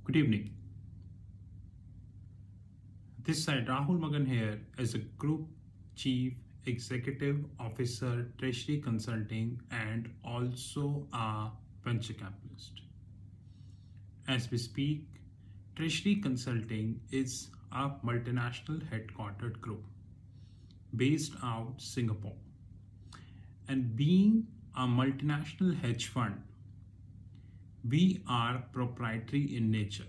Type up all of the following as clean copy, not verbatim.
Good evening. This side Rahul Magan here as a Group Chief Executive Officer, Treasury Consulting, and also a venture capitalist. As we speak, Treasury Consulting is a multinational headquartered group based out Singapore. And being a multinational hedge fund, we are proprietary in nature,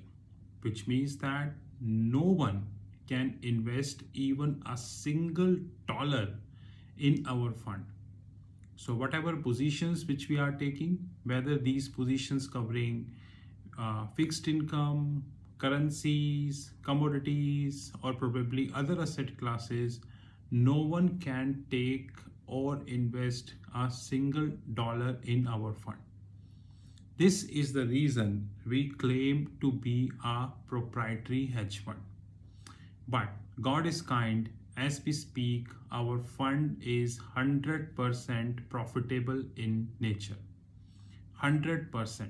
which means that no one can invest even a single dollar in our fund. So whatever positions which we are taking, whether these positions covering fixed income, currencies, commodities, or probably other asset classes, no one can take or invest a single dollar in our fund. This is the reason we claim to be a proprietary hedge fund. But God is kind, as we speak, our fund is 100% profitable in nature. 100%.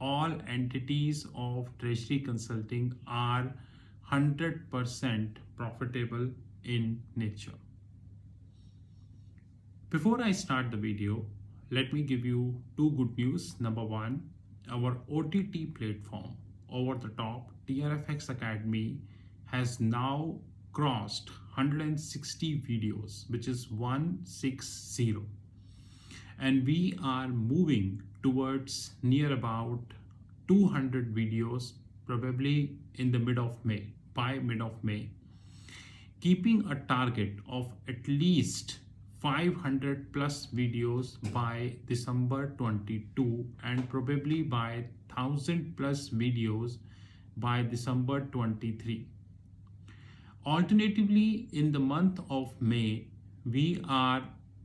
All entities of Treasury Consulting are 100% profitable in nature. Before I start the video, let me give you two good news. Number one, our OTT platform over the top, TRFX Academy, has now crossed 160 videos, which is 160. And we are moving towards near about 200 videos, probably in the by mid of May, keeping a target of at least 500 plus videos by December 22 and probably by 1000 plus videos by December 23. Alternatively, in the month of May, we are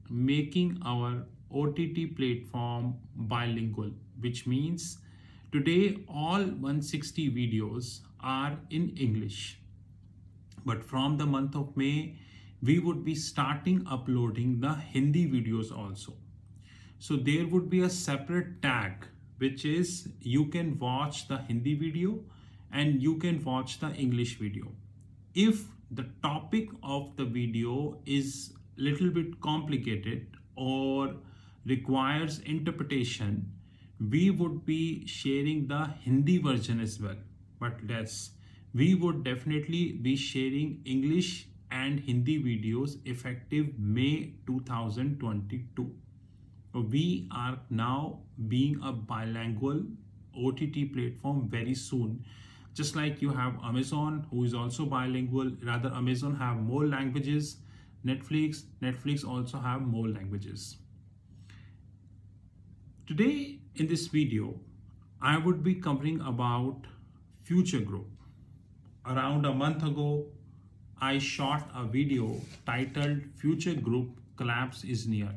making our OTT platform bilingual, which means today all 160 videos are in English. But from the month of May, we would be starting uploading the Hindi videos also. So there would be a separate tag, which is you can watch the Hindi video and you can watch the English video. If the topic of the video is little bit complicated or requires interpretation, we would be sharing the Hindi version as well. But yes, we would definitely be sharing English and Hindi videos effective May 2022. We are now being a bilingual OTT platform very soon. Just like you have Amazon, who is also bilingual, rather Amazon have more languages, Netflix also have more languages. Today in this video, I would be covering about Future Group. Around a month ago, I shot a video titled Future Group Collapse is Near.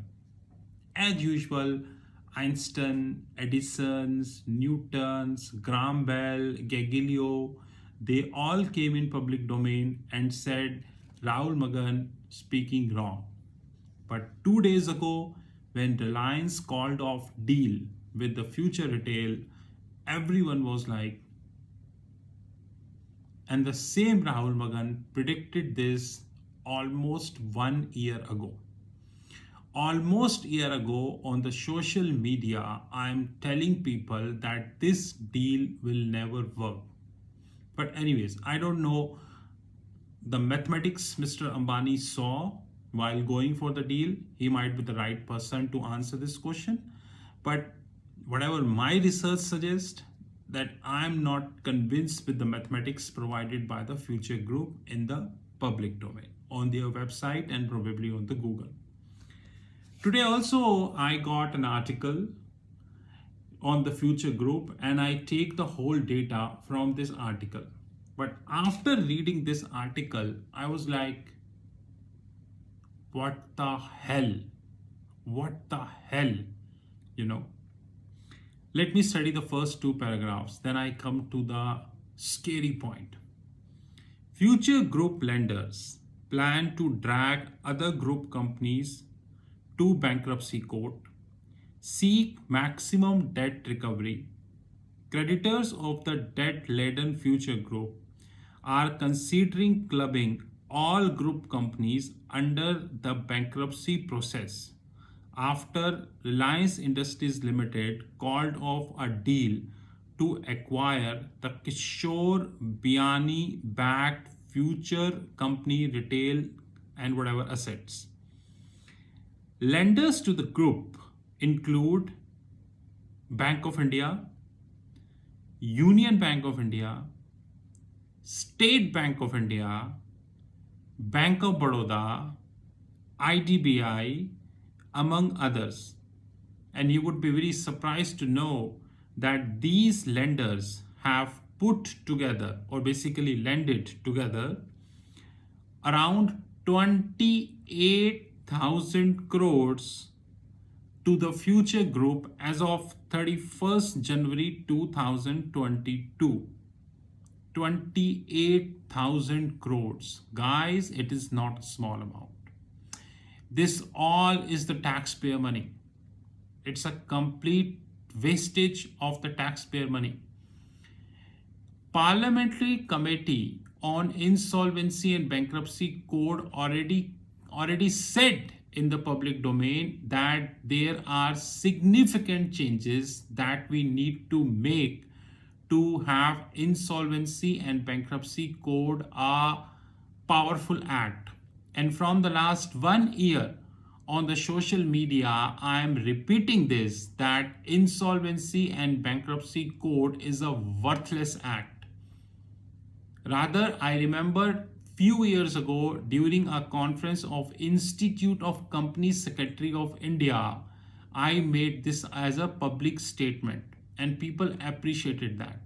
As usual, Einstein, Edison's, Newton's, Graham Bell, Galileo, they all came in public domain and said Rahul Magan speaking wrong. But 2 days ago, when Reliance called off deal with the Future Retail, everyone was like, and the same Rahul Magan predicted this almost 1 year ago. Almost a year ago on the social media, I'm telling people that this deal will never work. But anyways, I don't know the mathematics Mr. Ambani saw while going for the deal. He might be the right person to answer this question. But whatever my research suggests, that I'm not convinced with the mathematics provided by the Future Group in the public domain, on their website and probably on the Google. Today also I got an article on the Future Group and I take the whole data from this article. But after reading this article, I was like, what the hell? What the hell? Let me study the first two paragraphs, then I come to the scary point. Future Group lenders plan to drag other group companies to bankruptcy court, seek maximum debt recovery, Creditors of the debt-laden Future Group are considering clubbing all group companies under the bankruptcy process after Reliance Industries Limited called off a deal to acquire the Kishore Biani backed future company retail and whatever assets. Lenders to the group include Bank of India, Union Bank of India, State Bank of India, Bank of Baroda, IDBI, among others. And you would be very surprised to know that these lenders have put together or basically lended together around 28,000 crores to the Future Group as of 31st January 2022. 28,000 crores. Guys, it is not a small amount. This all is the taxpayer money. It's a complete wastage of the taxpayer money. Parliamentary Committee on Insolvency and Bankruptcy Code already said in the public domain that there are significant changes that we need to make to have insolvency and bankruptcy code a powerful act. And from the last 1 year on the social media, I am repeating this, that insolvency and bankruptcy code is a worthless act. Rather, I remember few years ago during a conference of Institute of Company Secretary of India, I made this as a public statement and people appreciated that.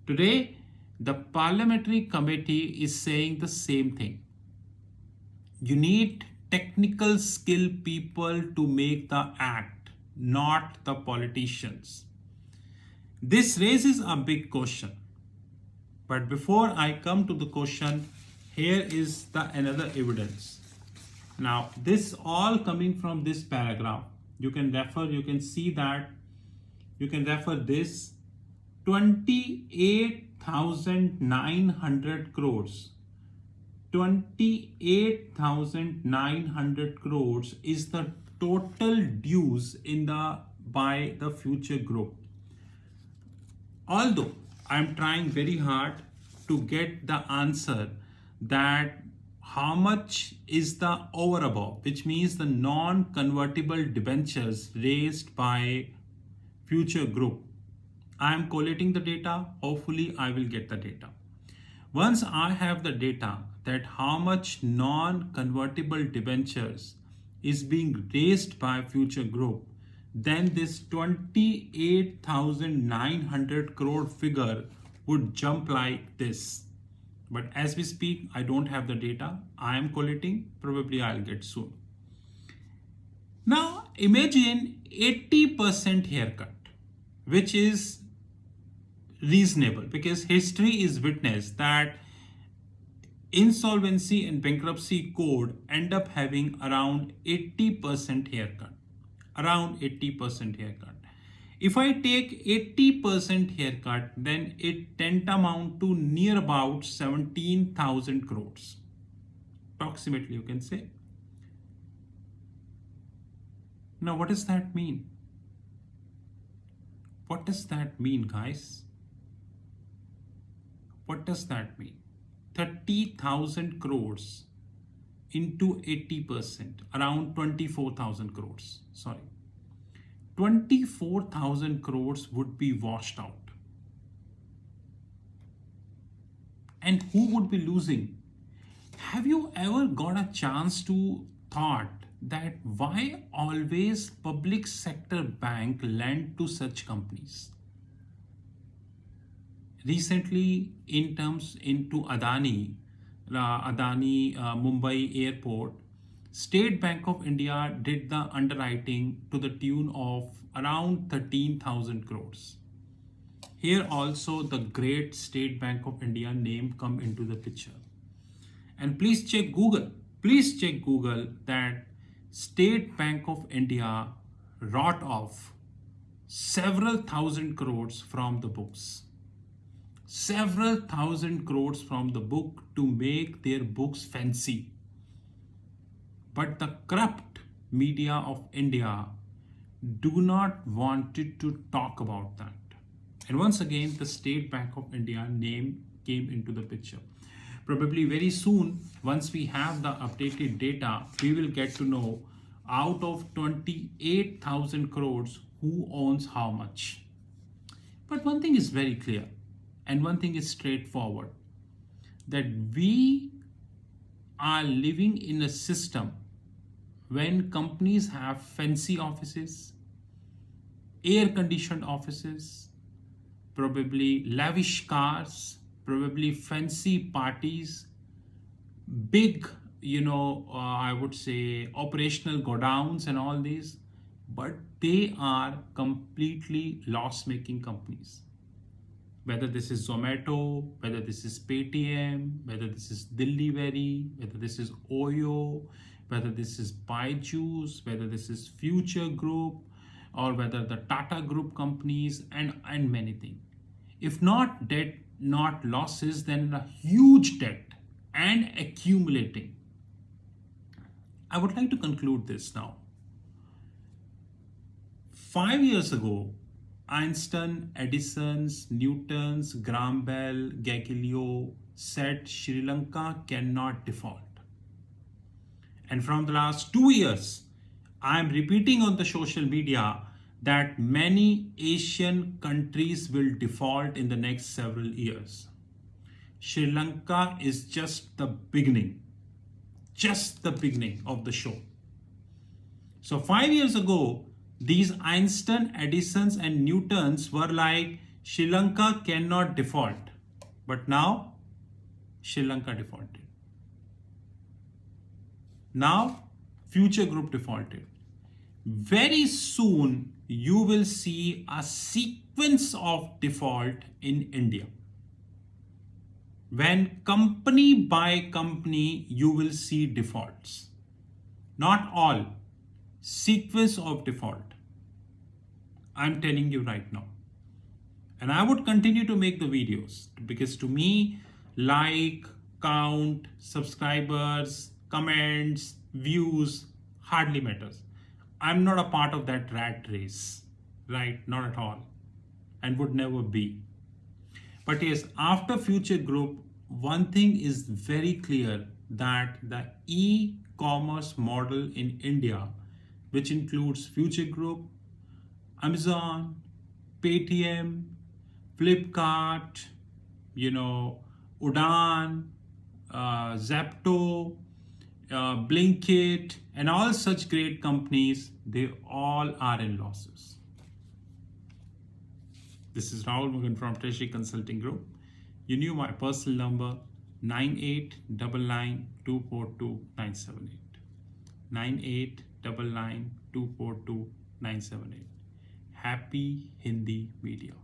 Today, the parliamentary committee is saying the same thing. You need technical skill people to make the act, not the politicians. This raises a big question. But before I come to the question, here is the another evidence. Now, this all coming from this paragraph. You can see that, you can refer this 28,900 crores. 28,900 crores is the total dues by the Future Group. Although I am trying very hard to get the answer that how much is the over above, which means the non-convertible debentures raised by Future Group. I am collating the data. Hopefully I will get the data. Once I have the data that how much non-convertible debentures is being raised by Future Group, then this 28,900 crore figure would jump like this. But as we speak, I don't have the data. I am collating. Probably I'll get soon. Now imagine 80% haircut, which is reasonable because history is witness that insolvency and bankruptcy code end up having around 80% haircut. Around 80% haircut. If I take 80% haircut, then it tend to amount to near about 17,000 crores. Approximately, you can say. Now, what does that mean? What does that mean, guys? What does that mean? 30,000 crores into 80%, around 24,000 crores. Sorry. 24,000 crores would be washed out. And who would be losing? Have you ever got a chance to thought that why always public sector bank lend to such companies? Recently, in terms into Adani Mumbai Airport, State Bank of India did the underwriting to the tune of around 13,000 crores. Here also the great State Bank of India name come into the picture. And please check Google. Please check Google that State Bank of India wrote off several thousand crores from the books. Several thousand crores from the book to make their books fancy. But the corrupt media of India do not want to talk about that. And once again, the State Bank of India name came into the picture. Probably very soon, once we have the updated data, we will get to know out of 28,000 crores who owns how much. But one thing is very clear and one thing is straightforward, that we are living in a system when companies have fancy offices, air conditioned offices, probably lavish cars, probably fancy parties, big, I would say operational godowns and all these, but they are completely loss making companies. Whether this is Zomato, whether this is Paytm, whether this is Delivery, whether this is Oyo, whether this is Byju's, whether this is Future Group, or whether the Tata Group companies and many things. If not debt, not losses, then a huge debt and accumulating. I would like to conclude this now. 5 years ago, Einstein, Edison's, Newton's, Graham Bell, Galileo said Sri Lanka cannot default. And from the last 2 years, I am repeating on the social media that many Asian countries will default in the next several years. Sri Lanka is just the beginning of the show. So 5 years ago, these Einstein, Edisons and Newtons were like, Sri Lanka cannot default. But now, Sri Lanka defaulted. Now, Future Group defaulted. Very soon, you will see a sequence of default in India. When company by company, you will see defaults. Not all, sequence of default. I'm telling you right now. And I would continue to make the videos because to me, like, count, subscribers, comments, views hardly matters. I'm not a part of that rat race, right? Not at all. And would never be. But yes, after Future Group, one thing is very clear, that the e-commerce model in India, which includes Future Group, Amazon, Paytm, Flipkart, Udaan, Zapto, Blinkit, and all such great companies, they all are in losses. This is Rahul Mugan from Treasury Consulting Group. You knew my personal number, 9899242978. 9899242978. Happy Hindi Media.